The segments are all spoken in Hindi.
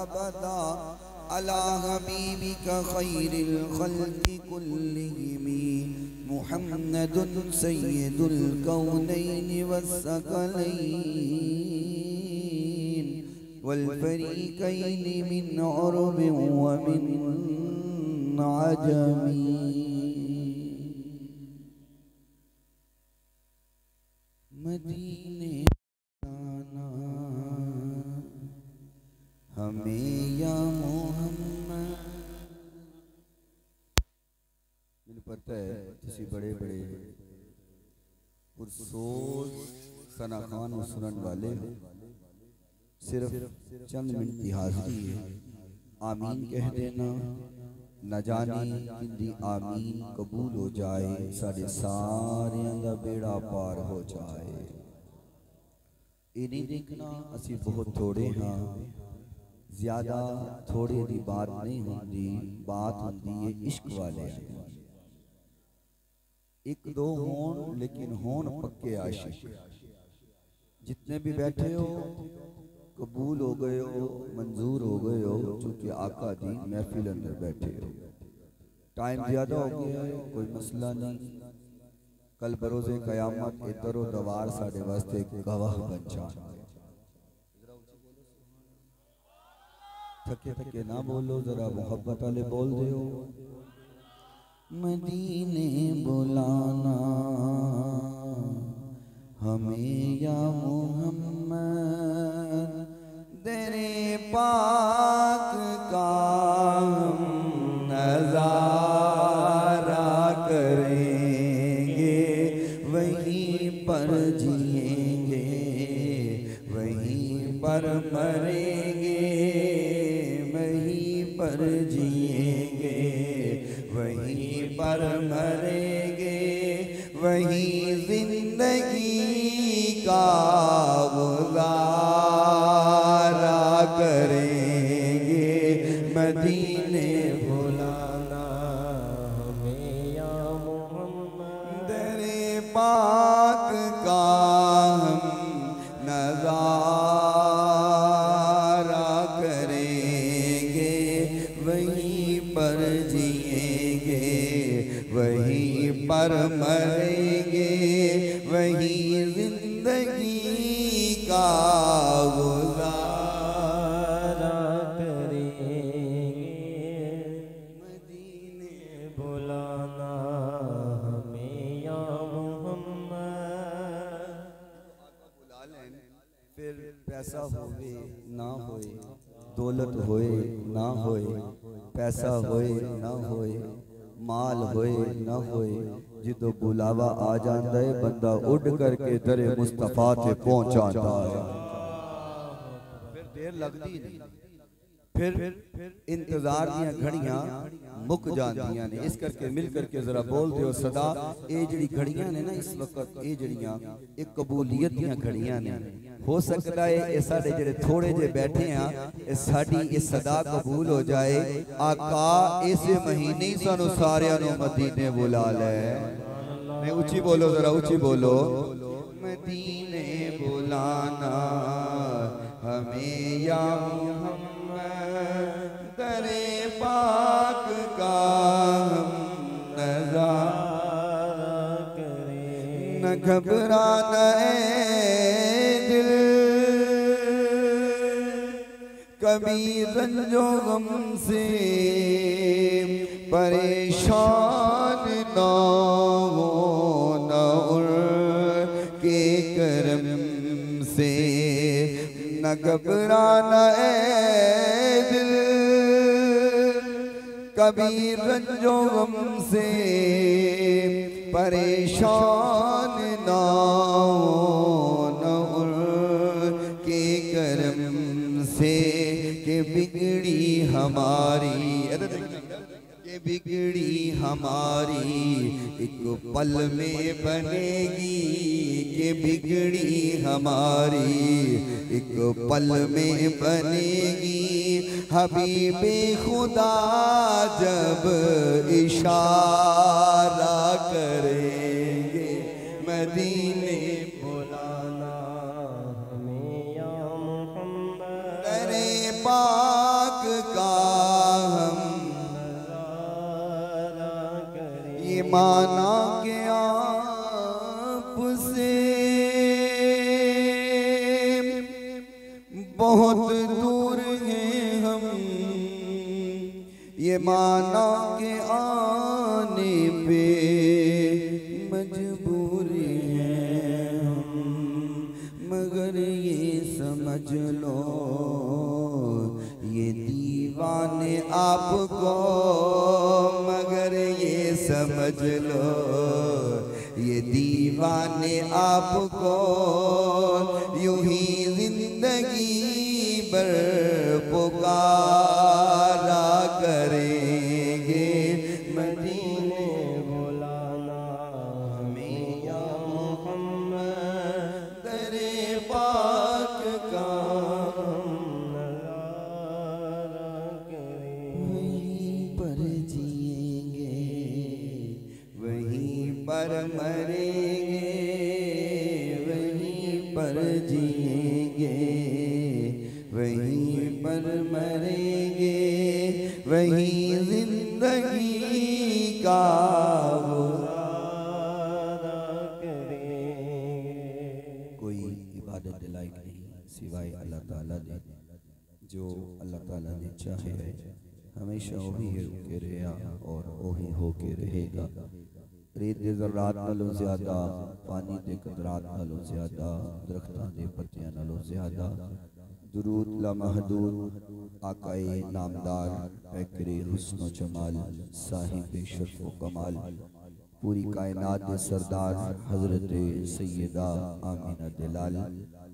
अबदा अला हबीबिका खैरिल खल्क़ि कुल्लिहिम मुहम्मदुन सय्यिदुल कौनैनि वस्सक़लैन वल फ़रीक़ैनि मिन उरबिन व मिन अजमी। मदीने जाना हमें या मोहम्मद। मैंने पता है किसी बड़े बड़े पुरसोज सना खान और सुनन वाले सिर्फ चंद मिनट की हाजिरी है, आमीन कह देना, न जाने किंदी आमीन कबूल हो जाए, साढ़े सारे दा बेड़ा पार हो जाए। ये नहीं देखना असी बहुत थोड़े हाँ, ज्यादा थोड़े दी बात नहीं होती, बात होती है इश्क वाले। एक दो होन लेकिन होन पक्के आशिक। जितने भी बैठे हो कबूल हो गए हो, मंजूर हो गए हो, चूंकि आका दी महफिल अंदर बैठे हो। टाइम ज्यादा हो गया है, कोई मसला नहीं। कल बरोज़े कयामत इधर और दवार साढ़े वास्ते गवाह बन जाए। थके थके ना बोलो, जरा मोहब्बत वाले बोल दो। मदीने बुलाना हमें या मोहम्मद, तेरे पाक का हम नज़ारा करेंगे, वहीं पर जिएंगे, वहीं पर मरेंगे, वहीं पर जिएंगे, वहीं पर मरेंगे, वहीं जिंदगी का गुज़ारा करेंगे। मदीने बुलाना हमें या मोहम्मद, तेरे पाक का हम नज़ारा करेंगे, वहीं पर जिएंगे, वहीं पर मरेंगे, वहीं जिंदगी का गुज़ारा करेंगे। मदीने बुलाना हमें या मोहम्मद। बुला लें फिर पैसा होवे ना होए, दौलत होए ना होए, पैसा होए ना होए, माल होए ना होए, जिदो बुलावा आ जाता है बंदा उड़ करके दरे मुस्तफा ते पहुंच जाता है। फिर देर लगती नहीं, फिर इंतजार दियां घड़ियां मुक जांदियां ने। इस करके मिल करके जरा बोल दियो सदा, ये जड़ी घड़ियां ने ना इस वक्त, ये जड़ियां एक कबूलियत दियां घड़ियां ने। हो सकता है ये साडे जेड़े थोड़े जे बैठे हैं, ये साडी इस सदा कबूल हो जाए। आका इस महीने ही सानू सारियां नू मदीने बुला ले। नहीं ऊंची बोलो, जरा ऊंची बोलो। मदीने बुलाना हमें या मोहम्मद, तेरे पाक का हम नज़ारा करें। न घबराना ऐ दिल, कभी रंजो गम से परेशान ना हो, न उनके करम से। न घबराना ऐ दिल, कभी रंजो गम से परेशान ना हो, न उनके करम से। के बिगड़ी हमारी, के बिगड़ी हमारी एक पल में बनेगी, के बिगड़ी हमारी एक पल में बनेगी। हबीबे खुदा जब इशारा करेंगे, मदीने बुलाना हमें या मोहम्मद, तेरे पास माना के आपसे बहुत दूर हैं हम, ये माना के आने पे मजबूर हैं हम, मगर ये समझ लो ये दीवाने आपको, मगर ये समझ लो ये दीवाने आपको यूं ही जिंदगी भर पुकारा करेंगे। मदीने बुलाना हमें या मोहम्मद, दरे पाक का पर मरेंगे, वहीं पर जिएंगे, वहीं पर मरेंगे, वहीं जिंदगी का गुजारा करेंगे। कोई इबादत लायक नहीं सिवाय अल्लाह ताला ने, जो अल्लाह ताला ने चाहे हमेशा वही होके रहा और वही होके रहेगा। रेत दे ज़र्रात नालों ज़्यादा, पानी दे कतरात नालों ज़्यादा, दरख्तां दे पत्तियां नालों ज़्यादा दुरूद लामहदूद आकाए नामदार पैकरे हुस्न जमाल साहिब शर्फ व कमाल पूरी कायनात दे सरदार हज़रत सैयदा आमिना दिलाल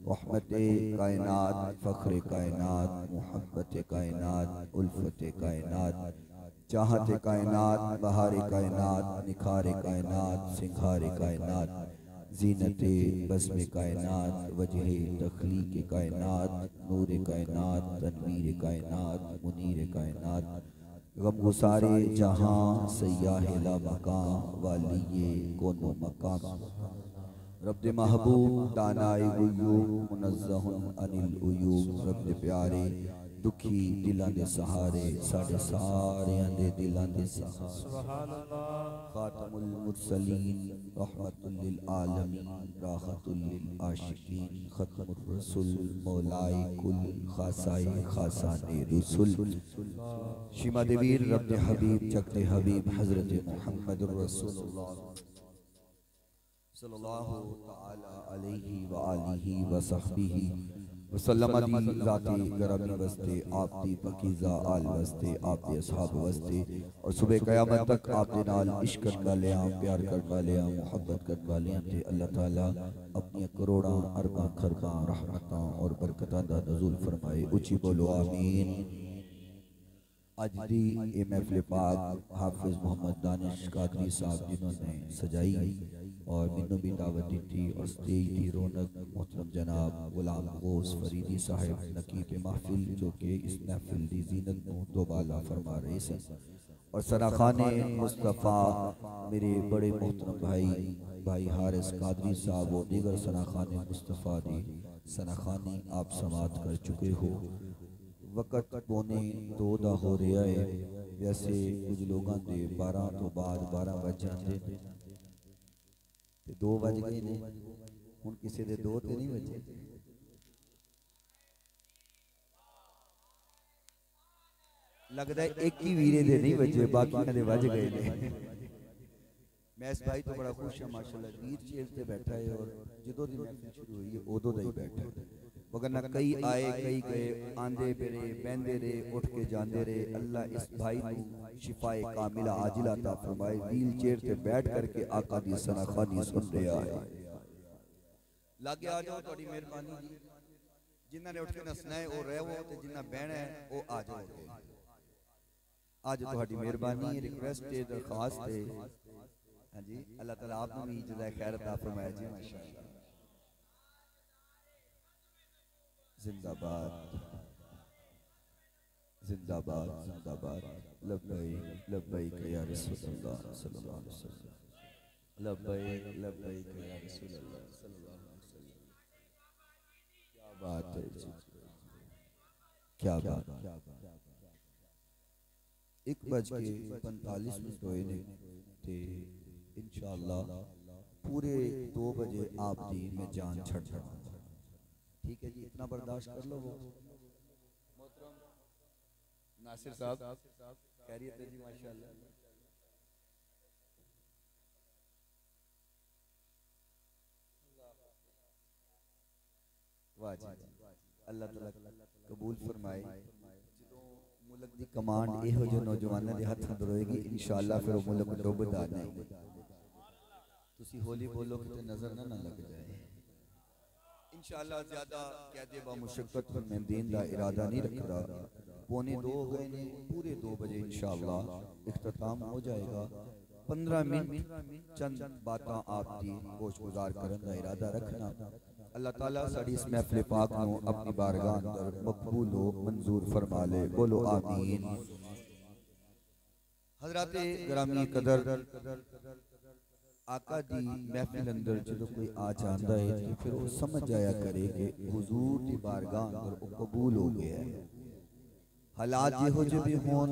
रहमते कायनात फ़ख्रे कायनात मुहब्बत कायनात उल्फत कायनात चाहते कायनात बहारे कायनात निखारे कायनात सिंगारे कायनात जीनते बस्म कायनात वजह तख्लीक कायनात नूर कायनात तनवीर कायनात मुनीर कायनात गमगुसारे जहां सयाह ला मकां वालिये कोनो मकाम रब्ब महबूब दानाए गुयूब मुनज़्ज़हुन अनिल उयूब रब्ब प्यारे दुखी दिलां दे सहारे साढ़े सारियां दे दिलां दे सहारे सुभान अल्लाह खातमुल मुरसलीन रहमतुल लिल आलमीन राहतुल लिल आशिकीन खत्मुर रसूल मौलाए कुल खासाए खासाने रसूल शिमा देवीर रब्ब हबीब जगते हबीब हजरत मुहम्मदुर रसूलुल्लाह सल्लल्लाहु तआला अलैहि व आलिहि व सहबिहि वसल्लम दी ज़ाती गरमी वस्ते आप दी पकीज़ा आल वस्ते आप दे असहाब वस्ते और सुबह क़यामत तक आप दे नाल इश्क करने वाले प्यार करने वाले मोहब्बत करने वाले ते अल्लाह ताला अपनी करोड़ां अरबां खरबां रहमतां और बरकतां दा नज़ूल फरमाए। उची बोलो आमीन। आज दी ये महफिल पाक हाफिज मोहम्मद दानिश कादरी साहब जिन्होंने सजाई और मैनू भी दावत दी थी और स्टेज की रौनक मोहतरम जनाब गुलाम गौस फरीदी साहब नकीब महफिल जो कि इस महफिल की जीनत को दोबाला फरमा रहे थे और सराखाने मुस्तफ़ा मेरे बड़े मोहतरम भाई हारिस कादरी साहब और दीगर सराखाने मुस्तफ़ा दी सराखानी आप समात कर चुके हो। वक़्त पौने 2 दा हो रहा है। वैसे कुछ लोगों के 12 तो बाद 12 बज जाते 2 बज गए ने हुण किसी दे 2 ते नहीं बजे। लगता है एक ही वीरे दे नहीं बजे बाकी दे बज गए ने। मैं इस भाई तो बड़ा खुश हां माशाअल्लाह वीर चेयर ते बैठा है और जदों दी महफिल शुरू हुई है उदों दा ही बैठा है। वगरना कई आए कई गए आंदे फिरे बहंदे रहे उठ के जाते रहे। अल्लाह इस भाई को शिफाए कामिला आजिला अता फरमाए। व्हील चेयर पे बैठ करके आका दी सनाखानी सुन रहा है। लागे आ जाओ थोड़ी मेहरबानी जी। जिन्हां ने उठ के नसना है वो रहो ते जिन्हां बहना है वो आ जाओ। आज थोड़ी मेहरबानी रिक्वेस्ट है दरखास्त है। हां जी अल्लाह ताला आपको भी जज़ाए खैर अता फरमाए जी माशाअल्लाह। जिंदाबाद जिंदाबाद जिंदाबाद लब्बैक लब्बैक या रसूलल्लाह सल्लल्लाहु अलैहि वसल्लम लब्बैक लब्बैक या रसूलल्लाह सल्लल्लाहु अलैहि वसल्लम। क्या बात है जी क्या बात। 1:45 होए ने ते इंशाअल्लाह पूरे 2 बजे आप दी मैं जान छड़ जाऊंगा। ठीक है जी, इतना बर्दाश्त कर लो। वो मोहतरम नासिर साहब खैरियत है जी? माशाअल्लाह। वाह जी, अल्लाह ताला कबूल फरमाए। मुल्क दी कमांड इहो जो नौजवानों के हथ अंदर होएगी इंशाअल्लाह, फिर वो मुल्क डुबदा नहीं। तुसी होली बोलो कि नजर ना लग जाए इंशाअल्लाह। ज्यादा कहदे बा मुशक्कत में दीन दा इरादा नहीं रखदा। 1:45 हो गए ने, पूरे 2 बजे इंशाअल्लाह इख्तिताम हो जाएगा। 15 मिनट चंद बातां आप दी गोश गुजार करन दा इरादा रखना। अल्लाह ताला साड़ी इस महफिल पाक नू अपनी बारगाह अंदर मकबूल व मंजूर फरमा ले। बोलो आमीन। हजरत ग्रामी कदर आका दी महफिल अंदर जो कोई आ जाता है तो फिर वो समझ जाया करे कि हुजूर दी बारगाह अंदर वो कबूल हो गया है। हालात जिहो जे भी होन,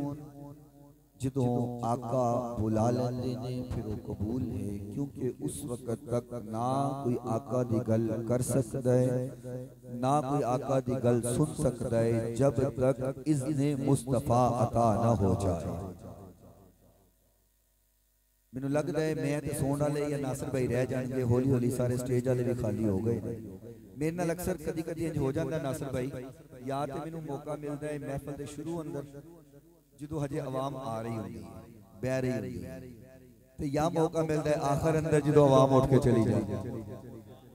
जदों आका बुला लेंदे ने फिर वो कबूल है, क्योंकि उस वक्त तक ना कोई आका दी गल कर सकता है ना कोई आका दी गल सुन सकता है जब तक इज़्ने मुस्तफा अता ना हो जाए। मैनू लगता है मैं तो सोन वाले या नासिर भाई रह जाएंगे, हौली हौली सारे स्टेज वाले भी खाली हो गए। मेरे नाल अक्सर कदी कदी इंज हो जाता नासिर भाई, या तो मैनू मौका मिलता है महफिल के शुरू अंदर जो हजे आवाम आ रही होती है बह रही होती है, तो या मौका मिलता है आखिर अंदर जो आवाम उठ के चली जाती है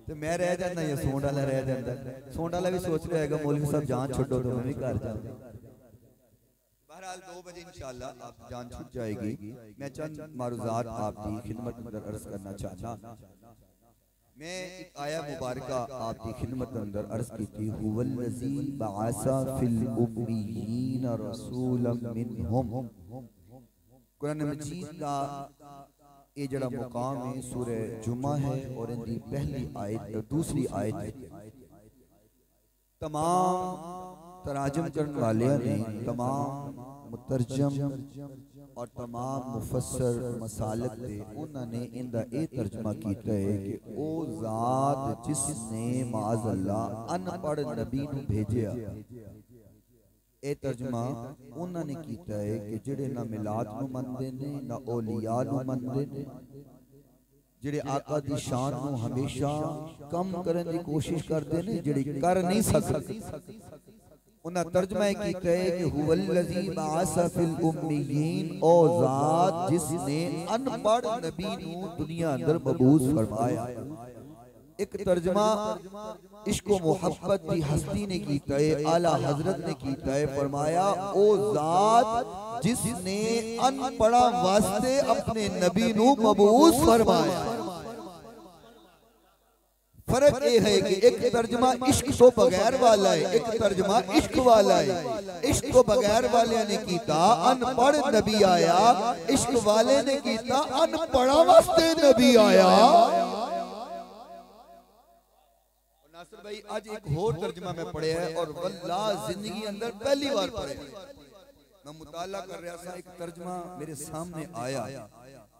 तो मैं रह जाता या सोन वाला रह जाता। सोन वाला भी सोच रहा है मौलवी साहब जान छोड़ो तो मैं भी घर जाऊँ। बहरहाल 2 बजे इंशाअल्लाह आप जान छूट जाएगी। मैं चंद मारूजात आपकी खिदमत अंदर अर्ज करना चाहना। मैं एक आया मुबारका आपकी खिदमत अंदर अर्ज की थी, हुवल्लज़ी बअसा फिल उम्मियीन रसूलन मिनहुम। कुरान मजीद का ये जड़ा मुकाम है सूरह जुमा है और इनकी पहली आयत दूसरी आयत है। तमाम तराजम करने वाले ने, तमाम मुतरजम और तमाम मुफस्सर मसालिक थे, उन्होंने इनका ये तर्जमा किया है कि ओ ज़ात जिसने माज़अल्लाह अनपढ़ नबी नू भेजिया। ये तर्जमा उन्होंने किया है कि जिहड़े ना मिलाद नू मनदे ने ना औलिया नू मनदे ने, जिहड़े आका दी शान नू हमेशा कम करने की कोशिश करते ने, जिहड़े कर नहीं सकते। उन्हें तर्जमा किया है कि हुवल्लज़ी बअसा फिल उम्मियीन, ओ ज़ात जिसने अनपढ़ नबी नू दुनिया अंदर मबूस फरमाया। एक तर्जमा इश्क व मोहब्बत की हस्ती ने किया है, आला हजरत ने किया है, फरमाया ओ ज़ात जिसने अनपढ़ा वास्ते अपने नबी नू मबूस फरमाया। फर्क ये है कि एक तर्जमा इश्क तो बगैर वाला है, एक तर्जमा इश्क वाला है। इश्क को बगैर वाले ने कीता अनपढ़ नबी आया, इश्क वाले ने कीता अनपढ़ा वास्ते नबी आया। नासिर भाई आज एक और तर्जमा में पढ़े है और वल्लाह जिंदगी अंदर पहली बार पढ़े। मैं मुताला कर रहा था, एक तर्जमा मेरे सामने आया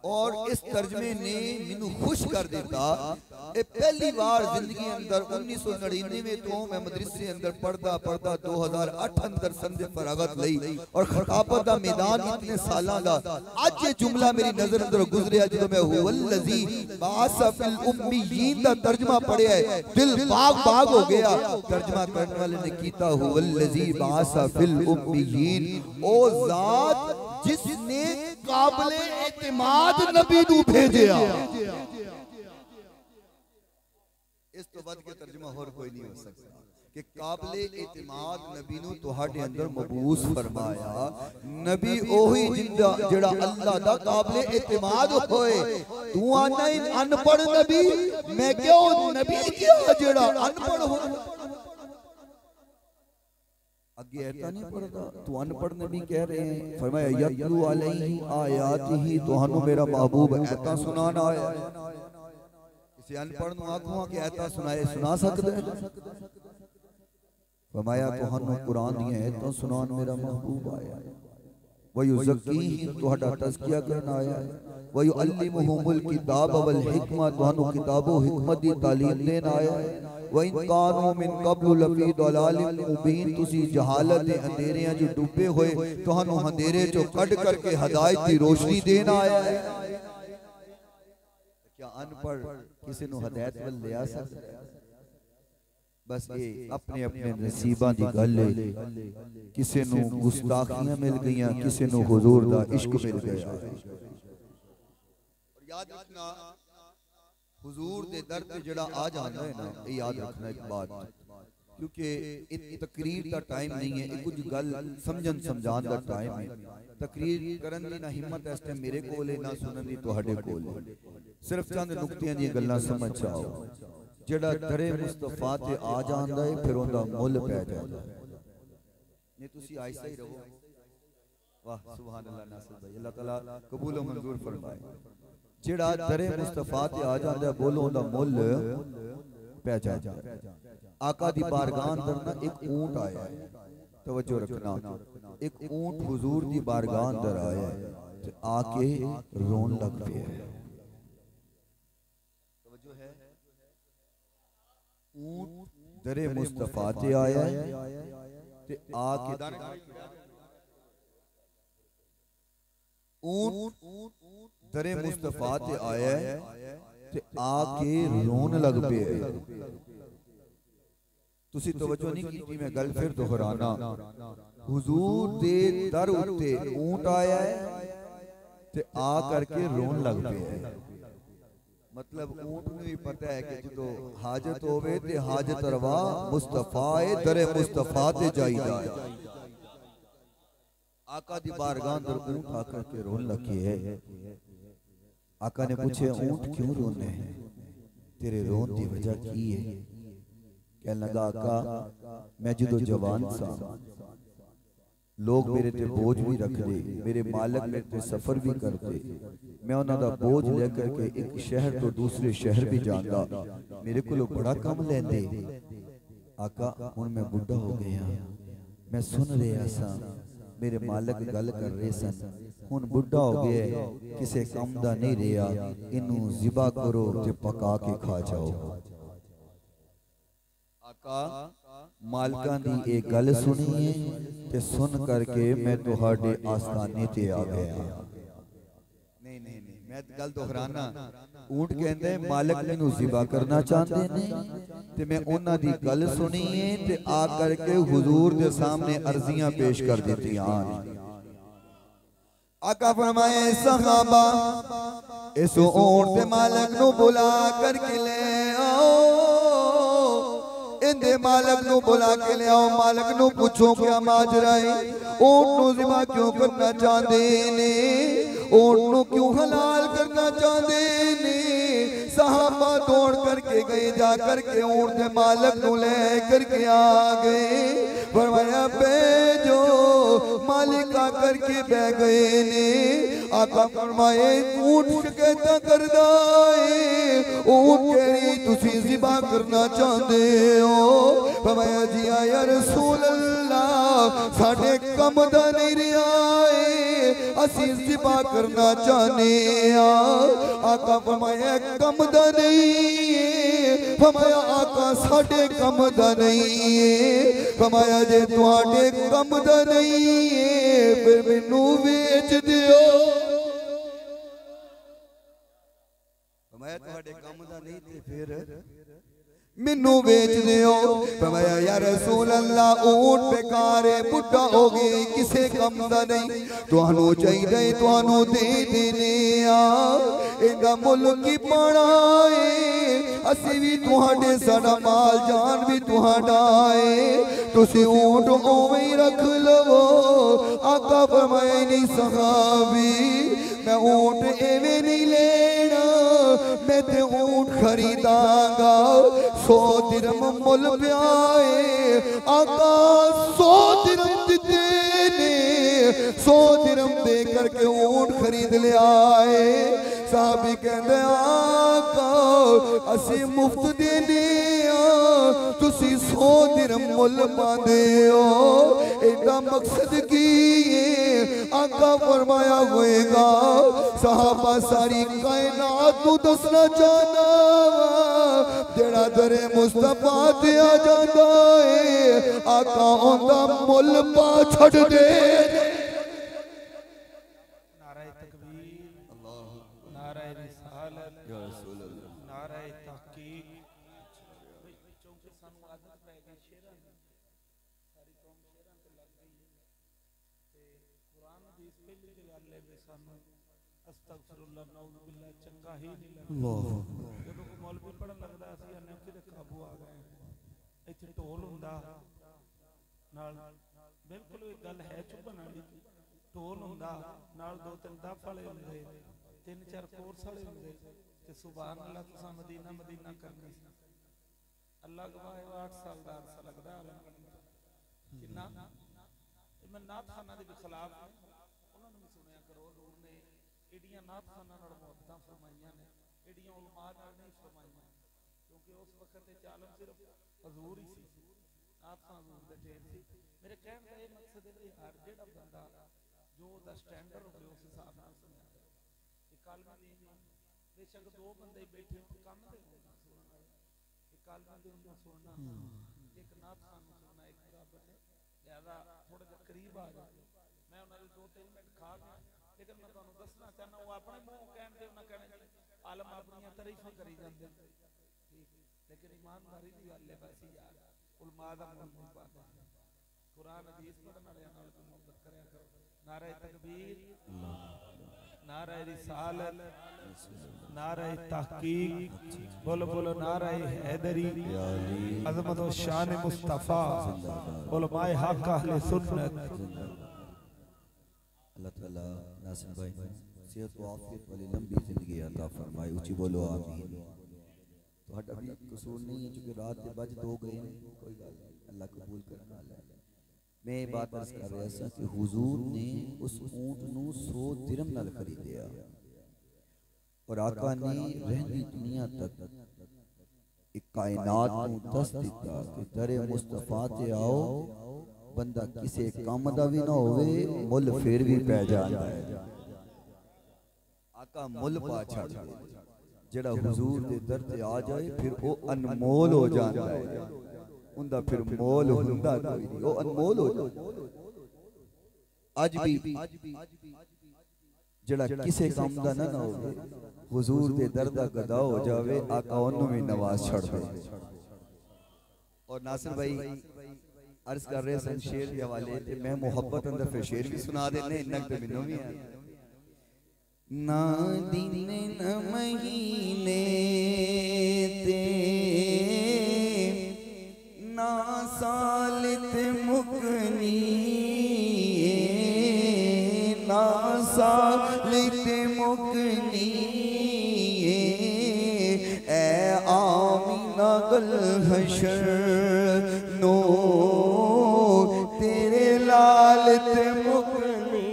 और इस तर्जमे ने मैनू खुश कर दिता। ए पहली बार जिंदगी अंदर 1999 तो मैं मदरसे अंदर पढ़दा पढ़दा 2008 अंदर संदे फरागत लई और खिताबत दा मैदान इतने सालां दा आज ये जुमला मेरी नजर अंदर गुजरिया जब मैं हुवल्लज़ी बअसा फिल उम्मियीन दा तर्जमा पढ़िया है, दिल बाग बाग हो गया। तर्जमा करने वाले ने कीता हुवल्लज़ी बअसा फिल उम्मियीन, ओ ज़ात जिसने काबिले एतमाद नबी नू भेजिया। इस तो बाद के तर्जुमा और कोई नहीं हो सकता कि काबिले एतमाद नबी नू तुहाडे अंदर मबूस फरमाया। नबी ओही जिंदा जेड़ा अल्लाह दा काबिले एतमाद होए। तू आना अनपढ़ नबी, मैं क्यों नबी क्या जेड़ा अनपढ़ हो। आगे ऐसा नहीं पढ़ता, तू अनपढ़ नबी कह रहे हैं। फरमाया यतलू अलैहि आयातिही, तुहानू मेरा महबूब ऐता सुनाना आया। किसी अनपढ़ नू आखूं कि ऐता सुनाए, सुना सकदे। फरमाया तुहानू कुरान दी ऐता सुनान मेरा महबूब आया। वयुज़क्कीहिम तुहाडा तज़किया करना आया है, वयुअल्लिमुहुमुल किताब वल हिकमा तुहानू किताबो हिकमत दी तालीम देना आया है, व इन कानू मिन क़ब्लु लफ़ी दलालिम मुबीन तुसी जहालत दे अंधेरियां जो डूबे होए तुहानू अंधेरे चो कढ करके हिदायत दी रोशनी देना आया है। क्या अनपढ़ किसी नू हिदायत वल ले आ सकदा है? बस ये अपने अपने नसीबां दी गल है। किसी नू गुस्ताखियां मिल गईयां, किसी नू हुजूर दा इश्क मिल गया। और याद रखना हुजूर दे दर ते जड़ा आ जांदा है ना, ये याद रखना एक बात, क्योंकि तकरीर दा टाइम नहीं है, कुछ गल समझन समझान दा टाइम है। तकरीर करन दी ना हिम्मत इस टाइम मेरे कोल है, ना सुनन दी तुहाडे कोल है। सिर्फ चंद नुक्तियां दी गल्लां समझ आओ। जड़ा दरे मुस्तफा ते आ जांदा है फिर उनदा मुल पै जांदा है। नहीं तुसी आइसा ही रहो। वाह सुभान अल्लाह नासिर भाई, अल्लाह ताला कबूल व मंजूर फरमाए। जेड़ा दरे मुस्तफा ते आ जांदा है बोलो उनदा मुल पै जांदा है। आका दी बारगाह अंदर ना एक ऊंट आया है, तवज्जो रखना, एक ऊंट हुजूर दी बारगाह अंदर आया है ते आके रोन लग पिया है। तवज्जो है, ऊंट दरे मुस्तफा ते आया है ते आके ऊंट दरे मुस्तफा ते आया है ते आके रोन लग पिया। तुसी तवज्जो नहीं की, मैं गल फिर दोहराना। हुजूर दे दर उत्ते ऊंट आया है ते आ करके रोन लग पिया। मतलब ऊंट नूं भी पता है कि जो हाजत होवे ते हाजत रवा मुस्तफा ए दरे मुस्तफा ते जाईदा है। आका दी बारगाह अंदर ऊंट आकर के रोन लगे है। आका ने पूछे ऊंट क्यों रोने हैं, तेरे रोन की वजह की है? कहने लगा आका मैं जो जवान सा लोग मेरे ते बोझ भी रखते, मेरे मालिक मेरे ते सफर भी करते, मैं उन्हां दा बोझ लेकर के एक शहर तो दूसरे शहर भी जांदा, मेरे को बड़ा कम लेंदे। आका हुण मैं बुढ़ा हो गया, मैं सुन रहा सा मेरे मालिक गल कर रहे सन, हुण बुढ़ा हो गया किसे कम दा नहीं रहा, इनू ज़िबा करो ते पका के खा जाओ। आका मालकां दी एक गल सुनी है ते सुन करके मैं तुहाडे आस्थाने ते आ गया। नहीं नहीं नहीं, मैं गल दोहराना। ऊंट कहंदे मालिक मैनू ज़िबा करना चाहते ने ते मैं उन्हां दी गल सुनी है ते आ करके हुजूर दे सामने अर्जियां पेश कर दित्तियां। आका फरमाए सहाबा इस ऊंट ते मालिक नू बुला करके ले आओ, इंदे मालिक नू बुला के ले आओ, मालिक नू पूछो क्या माजरा है, ऊंट नू ज़िबा क्यों करना चाहते ने, ऊंट नू क्यों हलाल करना चाहते ने। सहाबा दौड़ करके गए, जा करके ऊंट के मालिक नू ले करके आ गए। फरमाया भेजो, मालिक आकर के बह गए ने। आका फरमाए ऊंट शिकायत करदा है, ऊंट केड़ी तुसी ज़िबा करना चाहते हो? फरमाया जी या रसूल अल्लाह साडे कम दा नहीं रहा है, असी ज़िबा करना चाहने आ। आका फरमाया कम दा नहीं है, फरमाया आका साडे कम दा नहीं है। फरमाया जे तुहाडे कम दा नहीं है फिर मैनू बेच दियो। फरमाया तुहाडे कम दा नहीं ते फिर मैनू बेच दियो। फरमाया या रसूल अल्लाह ऊंट बेकार है, बुढ़ा हो गई, किसे कम दा नहीं, तुहानू चाहिए तुहानू दे देने आ, इहदा मुल की पाना है, असी भी तुहाडे साडा माल जान भी तुहाडा है, तुसी ऊंट ओवें ही रख लवो। आका फरमाया नहीं सहाबी मैं ऊंट एवें नहीं लेना, मैं ते ऊंट खरीदांगा 100 दिरहम मुल प्याए। आका 100 दिरहम दिते ने, 100 दिरहम दे करके ऊंट खरीद लिया है। साहबी कहंदे आका असी मुफ्त देने आ, तुसी 100 दिरहम मुल पांदे हो, इहदा मकसद की है? आका फरमाया होएगा सहाबा सारी कायनात तू दसना चाहना जेड़ा दरे मुस्तफा ते आ जाता है आका ओंदा मुल पा छड़ दे। नारे तकबीर अल्लाह नारे रिसालत या रसूल अल्लाह नारे तहकीक बच्चों के सानू आदत पै गई शेरां दी सारी कौम शेरां ते लग गई ते कुरान दी इस पहली दी गल है वे सानू अस्तगफिरुल्लाह नऊज़ बिल्लाह चंगा ही नहीं लगदा। अल्लाह जदों को मौलवी पढ़न लगदा असि अने किदे काबू आ गए इत्थे ढोल हुंदा नाल बिल्कुल एक गल है चुभन वाली ढोल हुंदा नाल दो तीन दफ वाले हुंदे तीन चार कोर्स वाले हुंदे ते सुभान अल्लाह तुसां मदीना मदीना करनी सी अल्लाह गवाह 8 साल दा अरसा लगदा आलम किन्ना मैं नात खाना दे खिलाफ उन्होंने भी सुनिया करो हजूर ने एडियां नात खाना नाल मुहब्बतां फरमाईयां ने एडियां उलमा नाल नहीं फरमाईयां क्योंकि उस वक्त ते आलम सिर्फ हजूर ही सी नात खान हजूर दे ढेर सी मेरे कहने का ये मकसद है यार जेड़ा बंदा जो दा स्टैंडर्ड होवे उस हिसाब नाल सुनया एक कालमा दी बेशक दो बंदे बैठे हो काम ते होना सुनना एक कालमा दी उनको सुनना एक नात खान सुनना एक बराबर है ज्यादा थोड़ा जिहा करीब आ जाए मैं उन्होंने 2-3 मिनट खा गया लेकिन मैं तुहानू दसना चाहना वो अपने मुंह कहते उन्हें कहना आलम अपनी तारीफां करी जाते लेकिन ईमानदारी की गल है वैसे यार उलमा दा मुंह नहीं पाता कुरान हदीस पढ़न वाले नाल कोई मोहब्बत करया करो नारे तकबीर नारे रिसालत नारे तहकीक बोलो बोलो नारे हैदरी अज़मत व शान मुस्तफा उलमाए हक अहले सुन्नत। अल्लाह ताला नासिर भाई सेहत व आफियत वाली लंबी जिंदगी अता फरमाए ऊंची बोलो आमीन। तो भी कसूर नहीं है क्योंकि रात के बज 2 गए कोई गल अल्लाह कबूल करने वाला है। मैं ये बात अर्ज कर रहा था कि हुजूर ने उस ऊंट नू 100 दिरहम नाल खरीदया और आका ने रहनी दुनिया तक एक कायनात नू दस दिता कि दरे मुस्तफा ते आओ बंदा किसी काम दा भी ना होवे मुल फिर भी पै जांदा है। आका मुल पा छड़ दे जेड़ा हुजूर दे दर ते आ जाए फिर वो अनमोल हो जाता है उनका फिर मोल हुंदा कोई नहीं वो अनमोल हो जाता। अज भी जेड़ा किसी काम दा ना हो हुजूर दे दर दा गदा हो जावे आका ओनू भी नवाज छड़ दे। और नासिर भाई अर्ज कर रहे सन शेर के हवाले ते मैं मोहब्बत अंदर फिर शेर भी सुना देने इन्ना तो मैनू भी है ना दिन न महीने ते ना साल ते मुकनी ना साल ते मुकनी ए आमीना गल हशर नो तेरे लाल ते मुकनी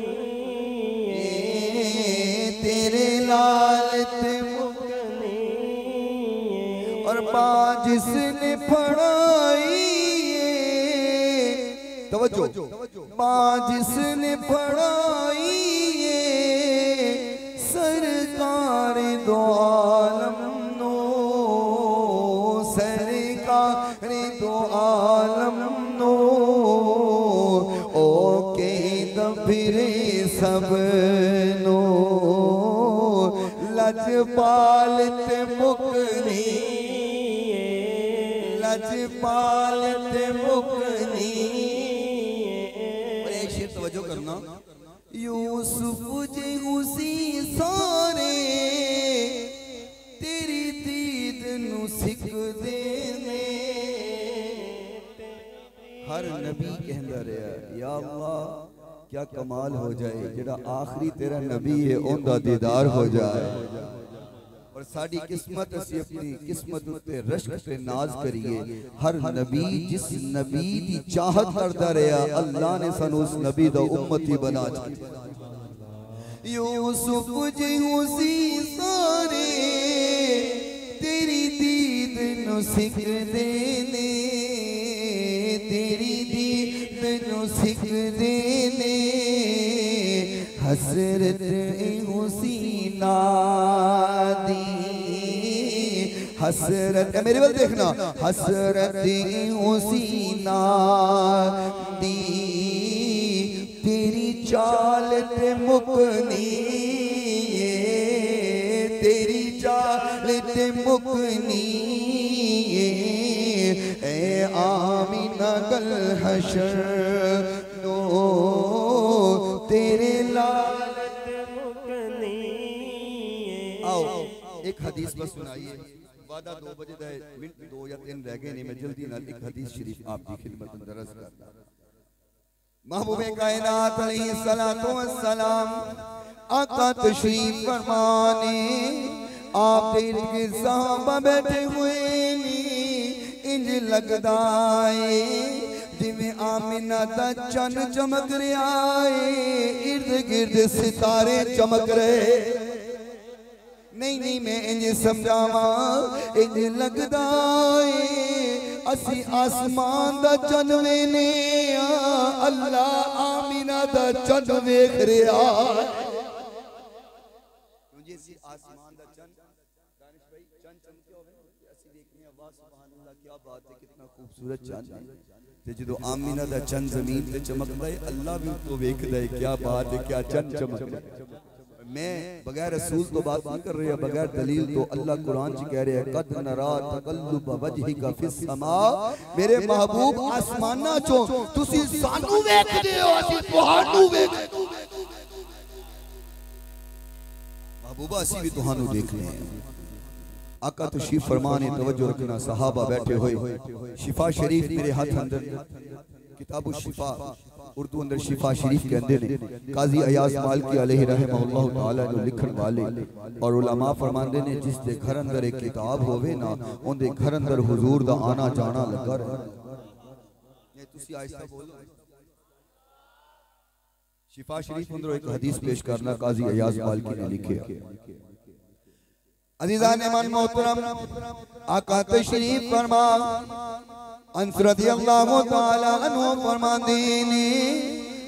तेरे लाल ते मुकनी और मां जिसने पढ़ाई तवज्जो मां जिसने पढ़ाई सरकार दो आलम नो सरकार दो आलम नो ओ के दफिरे सब नो लजपाल ते मुकनी लजपाल ते मुकनी। एक शेर तवज्जो करना यूसुफ जे उसी सारे तेरी दीद नू सिखदे ने हर नबी कहंदा रहा या अल्लाह क्या कमाल हो जाए जेड़ा आखिरी तेरा नबी है उनका दीदार हो जाए और साड़ी किस्मत असी अपनी किस्मत उत्ते रश्क पे नाज करिए। हर नबी जिस नबी दी चाहत करता रहा अल्लाह ने सानू उस नबी दा उम्मती बना दिया। यूसुफ जी उसी सारे तेरी दीद नू सिखदे ने तेरी दीद नू सिखदे ने हसरत हुसीना दी हसरत मेरे बल देखना हसरत हुसीना दी तेरी चाल ते मुकनी तेरी चाल ते मुकनी ए आमीना गल हशर नो तेरे लालत मुकनी। आओ एक हदीस बस सुनाइए वादा 2 बजे दा मिनट 2 या 3 रह गए नहीं मैं जल्दी नाल एक हदीस शरीफ आपकी खिदमत में दर्ज करता। महबूबे कायनात अलैहिस्सलातु वस्सलाम आका तशरीफ फरमाने आप तेरे के साहबा बैठे हुए नी इंज लगदा है जिवें आमिना दा चन्न चमक रहा है इर्द गिर्द सितारे चमक रहे। नहीं नहीं मैं इंज समझावा इंज लगदा है असी आसमान दा चन्न वेने अल्लाह आमिना दा चन्न वेख रहा आसमान दा चन्न दानिश भाई चन्न चमके होवे असी देखने वाह सुभान अल्लाह क्या बात है कितना खूबसूरत चन्न है ते जदों आमिना दा चन्न जमीन पे चमकदा है अल्लाह भी तो वेखदा है क्या बात है क्या चन्न चमकदा है। मैं बगैर रसूल तो बात नहीं कर रहा बगैर दलील तो अल्लाह कुरान च कह रहे हैं कद नरा तकल्लुब वजहिका फिस समा मेरे महबूब आसमाना चो तुसी सानू वेखदे हो असि तुहानू वेखदे महबूबा असी भी तुहानू देखने हैं। आका तशरीफ फरमाने तवज्जो रखना सहाबा बैठे हुए शिफा शरीफ मेरे हाथ अंदर किताबु शिफा उर्दू अंदर शिफा शरीफ कहते हैं काजी अयाज मालिकी अलैहि रहमतुल्लाह तआला जो लिखण वाले और उलमा फरमांदे ने जिस दे घर अंदर एक किताब होवे ना ओंदे घर अंदर हुजूर दा आना जाना लगा रहे। ये तुसी आहिस्ता बोलो शिफा शरीफ अंदर एक हदीस पेश करना काजी अयाज मालिकी ने लिखे अज़ीज़ान ईमान मोहतरम आका तशरीफ फरमा अनस रज़ियल्लाहु ताला अन्हु फरमाते ने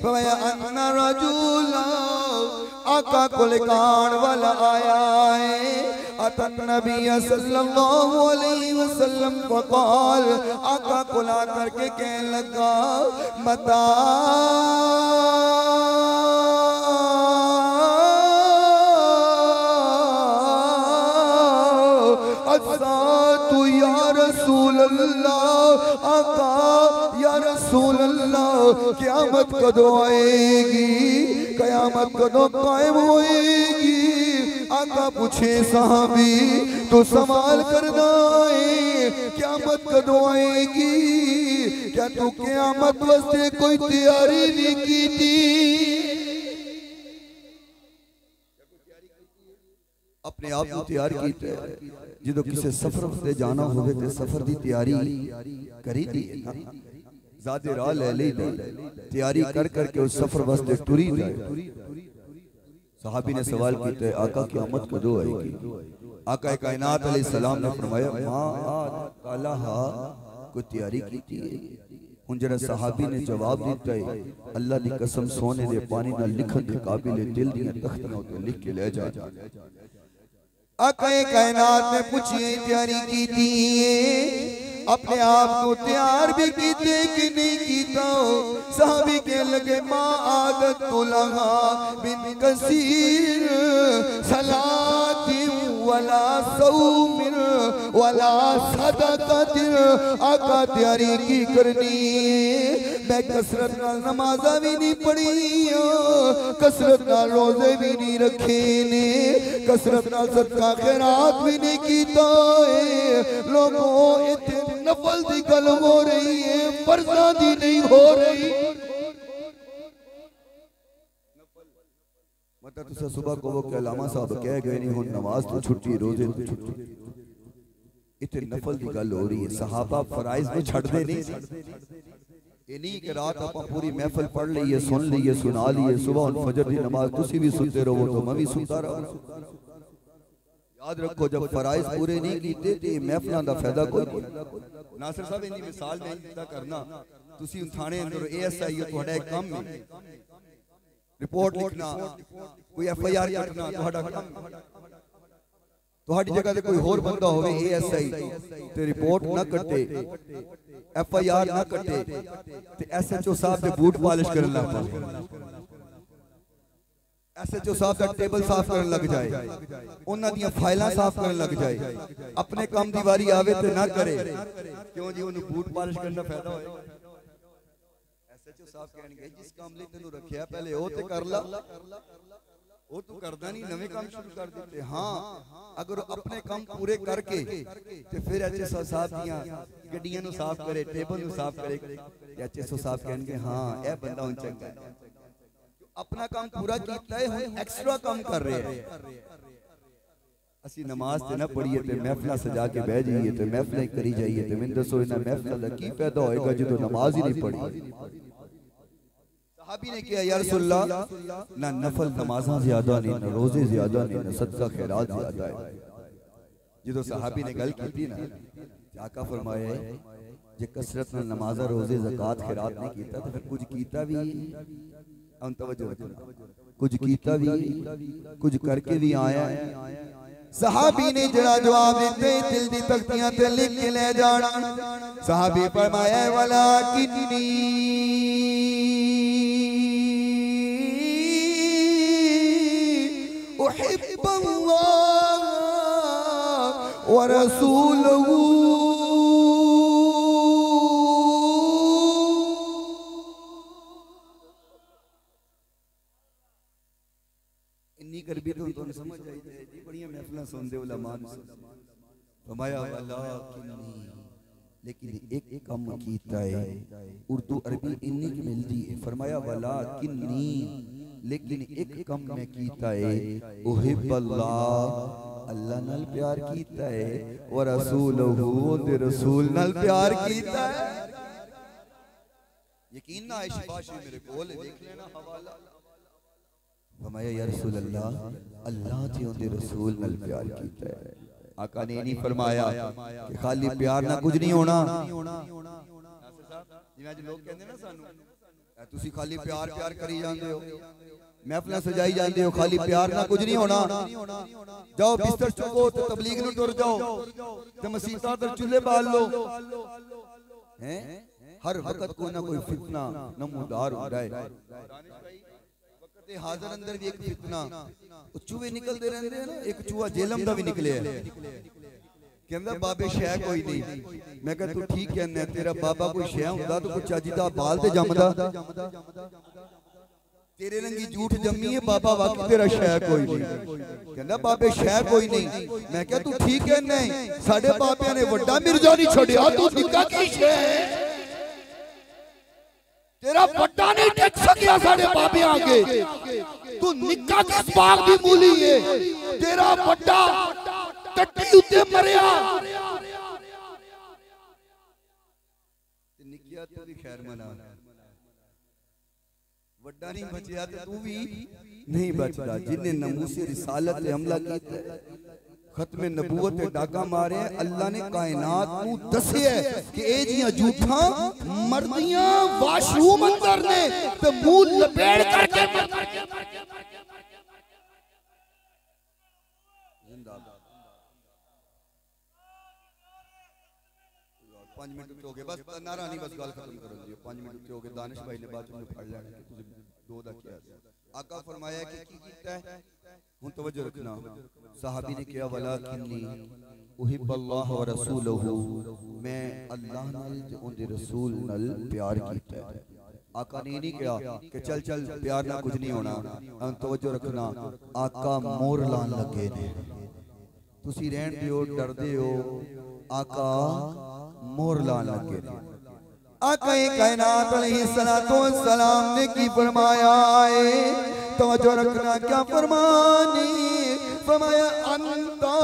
फया अन्ना रजूला आका कुल कान वाला आया है अतन नबी सल्लल्लाहु अलैहि वसल्लम फक़ाल आका कुला करके कहने लगा मता तू या रसूल अल्लाह आका या रसूल अल्लाह क़यामत कदों आएगी क़यामत कदों कायम होएगी। आका पूछे साहबी तो सवाल करना है क़यामत कदों आएगी क्या तू क़यामत वास्ते कोई तैयारी नहीं की थी अपने आप को तैयार कीता जो किसी सफर से जाना होवे ते सफर की तैयारी करी दी ज़ादे राह ले ली तैयारी कर करके उस सफर वास्ते टुरी जाए। सहाबी ने सवाल किया आका क़यामत कदों आएगी। आका कायनात अलैहिस्सलाम ने फरमाया मां ताला कोई तैयारी की थी हुन जरा सहाबी ने जवाब दिता है अल्लाह दी कसम सोने दे पानी नाल लिखण दे काबिल दिल दी तख्तां उते लिख के ले जा। आका कायनात ने पूछी तैयारी की थी अपने आप को तैयार भी कीते कि नहीं कीता। साहबी के लगे मां आदत लहा बिन कसीर सलाती वला सौमिन वला सदक़त। आका तैयारी की करनी मैं कसरत नाल नमाज़ा भी नहीं पढ़ी कसरत नाल रोजे भी नहीं रखे ने कसरत नाल सदका खैरात भी नहीं कीता लोगों इत्थे नफल दी गल हो रही है फर्ज़ां दी नहीं हो रही। मतलब तुसा सुबह को वो अलामा साहब कह गए नहीं हुन नमाज तो छुट्टी रोजे तो छुट्टी इतने नफल की गल हो रही है। सहाबा फराइज में छड़ते नहीं ये नहीं कि रात आप पूरी महफिल पढ़ लीए सुन लीए सुना लीए सुबह फजर की नमाज तुसी भी सुनते रहो तो मैं भी सुनता रहा। याद रखो जब फराइज पूरे नहीं कीते ते महफिलों का फायदा कोई नहीं। नासिर साहब इन्हीं मिसाल में इतना करना तुसी थाने अंदर एएसआई हो तुहाडा एक काम है रिपोर्ट लिखना, कोई FIR कटना तुहाडा काम। तुहाडी जगह ते कोई होर बंदा होवे ASI ते रिपोर्ट ना कटे, FIR ना कटे ते SHO साहब दे बूट पॉलिश करन लग पए, SHO साहब दा टेबल साफ करन लग जाए, उन्हां दी फाइलां साफ करन लग जाए, अपने काम दी वारी आवे ते ना करे। क्यों जी? उन्हें बूट पॉलिश करना फायदा होए। SHO साहब कहणगे जिस काम लई तैनूं रखिया पहले ओ ते कर ला, वो तू करदा नहीं, नवे काम शुरू कर देते। हाँ, अगर अपने काम पूरे करके ते फिर HSO साहब दियां गड्डियां नूं साफ करे, टेबल नूं साफ करे, HSO साहब कहणगे हाँ यह बंदा हुण चंगा है, अपना काम पूरा कीता है, हुण एक्स्ट्रा काम कर रहे हैं। असी नमाज ते ना पढ़िए ते महफिल सजा के बह जाइए ते महफिल करी जाइए ते मैनूं दसो इन्हां महफिल दा की फायदा होएगा जो नमाज ही नहीं पढ़ी। सहाबी ने कहा या रसूलल्लाह ना नफल नमाज़ां ज़्यादा नहीं, ना रोजे ज़्यादा नहीं, ना सदका खैरात ज़्यादा है। जो सहाबी ने गल की ना, आका फरमाया जे कसरत नाल नमाज़ां रोजे ज़कात खैरात नहीं कीता तो फिर कुछ कीता भी, हम तवज्जो रखना, कुछ कीता भी, कुछ करके भी आया है। सहाबी ने जड़ा जवाब दिते दिल दी तख्तियां ते लिख के ले जाना। सहाबी फरमाया वाला किन्नी उहिब्बुल्लाह व रसूलहू, इन्नी करबी तो तुम समझ आई जी, बड़ियां महफिलां सुनदे उलमा ने फरमाया अल्लाह किन्नी, लेकिन एक कम कीता है। उर्दू अरबी इन्नी की मिलती है। फरमाया वाला किन्नी, लेकिन एक कम मैं कीता है, उहिब्बुल्लाह, अल्लाह नाल प्यार कीता है, व रसूलहू, दे रसूल नाल प्यार कीता है। यकीन ना आए शिफाशी मेरे कोल देख लेना हवाला। फरमाया या रसूल अल्लाह, अल्लाह ते उनके रसूल नाल प्यार कीता है। आका ने नहीं फरमाया कि खाली प्यार ना कुछ नहीं होना। जिवें अज लोग कहंदे ना सानू तुसी खाली प्यार प्यार करी जांदे हो, महफिलां सजाई जांदे हो, खाली प्यार ना कुछ नहीं होना। जाओ बिस्तर चुको ते तबलीग नूं टुर जाओ ते मसीतां ते चूल्हे बाल लो। हैं हर वक्त कोई ना कोई फितना नमूदार होता है। हाजर अंदर भी एक फितना, चूहे निकलते रहते हैं ना। एक चूहा जेलम दा भी निकले है, कहंदा बाबे शह कोई नहीं। मैं कहा तू ठीक कहना, तेरा बाबा कोई शह हुंदा तो कोई चाची दा बाल ते जमदा। तेरे रंगी झूठ जम्मी है, बाबा वाकई तेरा शह कोई नहीं। कहंदा बाबे शह कोई नहीं। मैं कहा तू ठीक कहना है, साडे बाबियां ने वड्डा मिर्जा नहीं छोड़िया, तू निक्का की शह है? तेरा बड्डा नहीं टेक सकिया साडे बाबे आगे, तू निक्का किस बाग दी मूली है? तेरा बड्डा टट्टी उत्ते मरिया, निक्किया तू भी खैर मना, वड्डा नहीं बचिया तो तू भी नहीं बचदा। जिन्हें नमूसे रिसालत पे हमला कीता, खत्मे नबूवत ते डाका मारे, अल्लाह ने कायनात नू दसिया कि ए जियां झूठा मरदियां वाशरूम अंदर ने ते मुंह लपेट करके जिंदाबाद। 5 मिनट हो गए, बस नारा नहीं, बस गल खत्म कर दियो। 5 मिनट हो गए, दानिश भाई ने बाद में पढ़ लेना कि तुझे दो दा किया। आका फरमाया कि की कीता है, हुन तवज्जो रखना। सहाबी ने कहा वला किन्नी उहिब्बुल्लाह व रसूलहू, मैं अल्लाह नाल ते उनके रसूल नाल प्यार कीता है। आका ने नहीं कहा कि चल चल प्यार ना कुछ नहीं होना। हम तवज्जो रखना, आका मोर लान लगे ने, तुसी रहन दियो, डरदे हो, आका मोर लान लगे ने। आका कायनात अलैहिस्सलातु वस्सलाम ने की फरमाया है, तवज्जो रखना क्या फरमानी। फरमाया अंता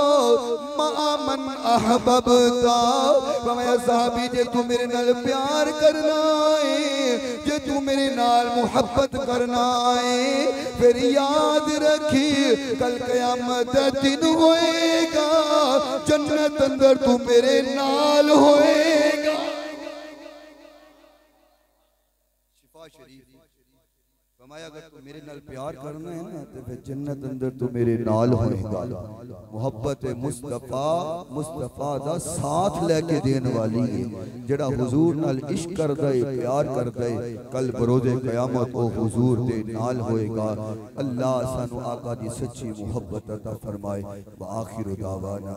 मन अहबबता, फरमाया साहबी जे तू मेरे नाल प्यार करना है, जे तू मेरे नाल मुहब्बत करना है, फिर याद रखी कल क़यामत दिन होएगा, जन्नत अंदर तू मेरे नाल होएगा। शिफा शरीफ फरमाया अगर तू मेरे नाल प्यार करना है ना तो फिर जन्नत अंदर तू मेरे नाल होएगा। मुहब्बत मुस्तफा मुस्तफा दा साथ लेके देने वाली है, जेड़ा हुजूर नाल इश्क करदा है प्यार करदा है कल बरोज़े क़यामत ओ हुजूर दे नाल होएगा। अल्लाह सानू आका दी सच्ची मुहब्बत अता फरमाए। व आखिर दावाना